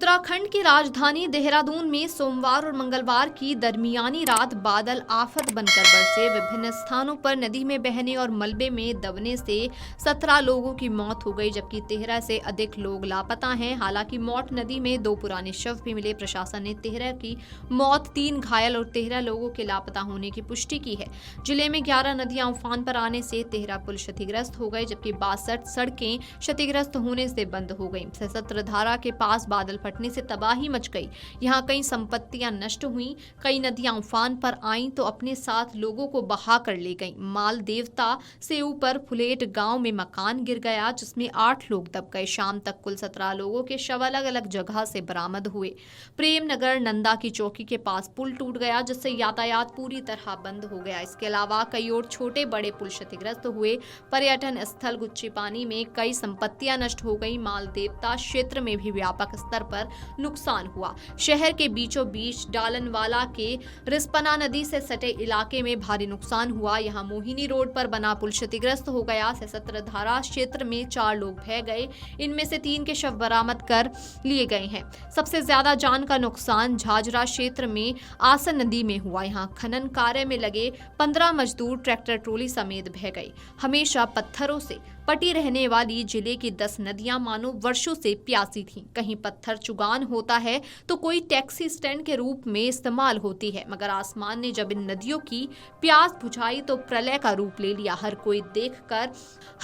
उत्तराखंड की राजधानी देहरादून में सोमवार और मंगलवार की दरमियानी रात बादल आफत बनकर बरसे। विभिन्न स्थानों पर नदी में बहने और मलबे में दबने से 17 लोगों की मौत हो गई, जबकि 13 से अधिक लोग लापता हैं। हालांकि मौत नदी में 2 पुराने शव भी मिले। प्रशासन ने 13 की मौत, 3 घायल और 13 लोगों के लापता होने की पुष्टि की है। जिले में 11 नदियां उफान पर आने से 13 पुल क्षतिग्रस्त हो गए, जबकि 62 सड़कें क्षतिग्रस्त होने से बंद हो गई। सहस्त्रधारा के पास बादल फटने से तबाही मच गई। यहां कई संपत्तियां नष्ट हुई, कई नदियां उफान पर आईं तो अपने साथ लोगों को बहा कर ले गईं। माल देवता से ऊपर फुलेट गांव में मकान गिर गया, जिसमें 8 लोग दब गए। शाम तक कुल 17 लोगों के शव अलग अलग जगह से बरामद हुए। प्रेम नगर नंदा की चौकी के पास पुल टूट गया, जिससे यातायात पूरी तरह बंद हो गया। इसके अलावा कई और छोटे बड़े पुल क्षतिग्रस्त हुए। पर्यटन स्थल गुच्ची पानी में कई संपत्तियां नष्ट हो गई। माल देवता क्षेत्र में भी व्यापक स्तर पर नुकसान हुआ। शहर के बीचों बीच डालनवाला के रिस्पना नदी से सटे इलाके में भारी नुकसान हुआ। यहां मोहिनी रोड पर बना पुल क्षतिग्रस्त हो गया। सहस्त्रधारा क्षेत्र में 4 लोग बह गए, इनमें से 3 के शव बरामद कर लिए गए हैं। सबसे ज्यादा जान का नुकसान झाझरा क्षेत्र में आसन नदी में हुआ। यहां खनन कार्य में लगे 15 मजदूर ट्रैक्टर ट्रॉली समेत बह गए। हमेशा पत्थरों से पटी रहने वाली जिले की 10 नदियां मानो वर्षों से प्यासी थीं। कहीं पत्थर चुगान होता है तो कोई टैक्सी स्टैंड के रूप में इस्तेमाल होती है, मगर आसमान ने जब इन नदियों की प्यास बुझाई तो प्रलय का रूप ले लिया। हर कोई देखकर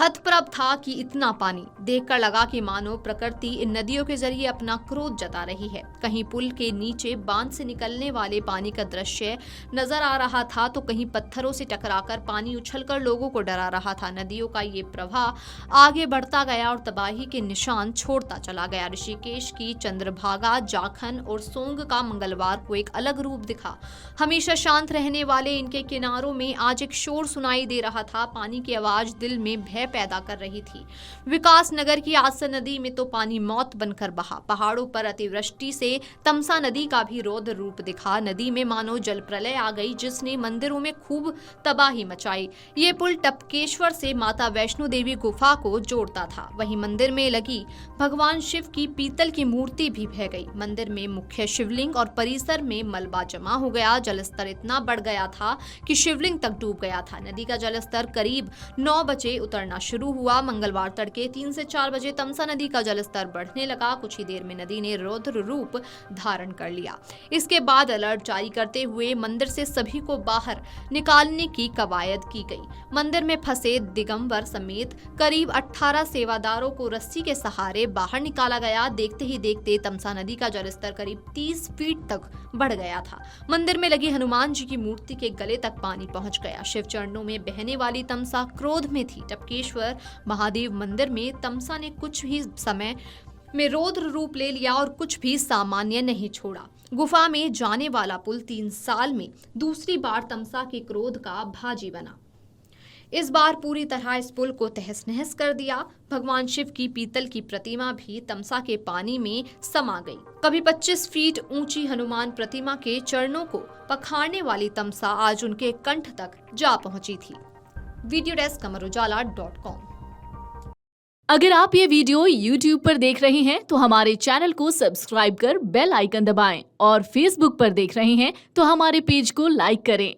हतप्रभ था कि इतना पानी। देखकर लगा कि मानो प्रकृति इन नदियों के जरिए अपना क्रोध जता रही है। कहीं पुल के नीचे बांध से निकलने वाले पानी का दृश्य नजर आ रहा था तो कहीं पत्थरों से टकराकर पानी उछलकर लोगों को डरा रहा था। नदियों का ये प्रवाह आगे बढ़ता गया और तबाही के निशान छोड़ता चला गया। ऋषिकेश की चंद्रभागा, जाखन और सोंग का मंगलवार को एक अलग रूप दिखा। हमेशा शांत रहने वाले इनके किनारों में आज एक शोर सुनाई दे रहा था। पानी की आवाज दिल में भय पैदा कर रही थी। विकास नगर की आसन नदी में तो पानी मौत बनकर बहा। पहाड़ों पर अतिवृष्टि से तमसा नदी का भी रौद्र रूप दिखा। नदी में मानो जल प्रलय आ गई, जिसने मंदिरों में खूब तबाही मचाई। ये पुल टपकेश्वर से माता वैष्णो देवी गुफा को जोड़ता था। वहीं मंदिर में लगी भगवान शिव की पीतल की मूर्ति भी बह गई। मंदिर में मुख्य शिवलिंग और परिसर में मलबा जमा हो गया। जलस्तर इतना बढ़ गया था कि शिवलिंग तक डूब गया था। नदी का जलस्तर करीब 9 बजे उतरना शुरू हुआ। मंगलवार तड़के 3 से 4 बजे तमसा नदी का जलस्तर बढ़ने लगा। कुछ ही देर में नदी ने रौद्र रूप धारण कर लिया। इसके बाद अलर्ट जारी करते हुए मंदिर से सभी को बाहर निकालने की कवायद की गई। मंदिर में फंसे दिगंबर समेत करीब 18 सेवादारों को रस्सी के सहारे बाहर निकाला गया। देखते ही देखते तमसा नदी का जलस्तर करीब 30 फीट तक बढ़ गया था। मंदिर में लगी हनुमान जी की मूर्ति के गले तक पानी पहुंच गया। शिव चरणों में बहने वाली तमसा क्रोध में थी। टपकेश्वर महादेव मंदिर में तमसा ने कुछ ही समय में रौद्र रूप ले लिया और कुछ भी सामान्य नहीं छोड़ा। गुफा में जाने वाला पुल 3 साल में दूसरी बार तमसा के क्रोध का भाजी बना। इस बार पूरी तरह इस पुल को तहस नहस कर दिया। भगवान शिव की पीतल की प्रतिमा भी तमसा के पानी में समा गई। कभी 25 फीट ऊंची हनुमान प्रतिमा के चरणों को पखारने वाली तमसा आज उनके कंठ तक जा पहुंची थी। Video desk amarujala.com। अगर आप ये वीडियो YouTube पर देख रहे हैं तो हमारे चैनल को सब्सक्राइब कर बेल आइकन दबाएं और Facebook पर देख रहे हैं तो हमारे पेज को लाइक करें।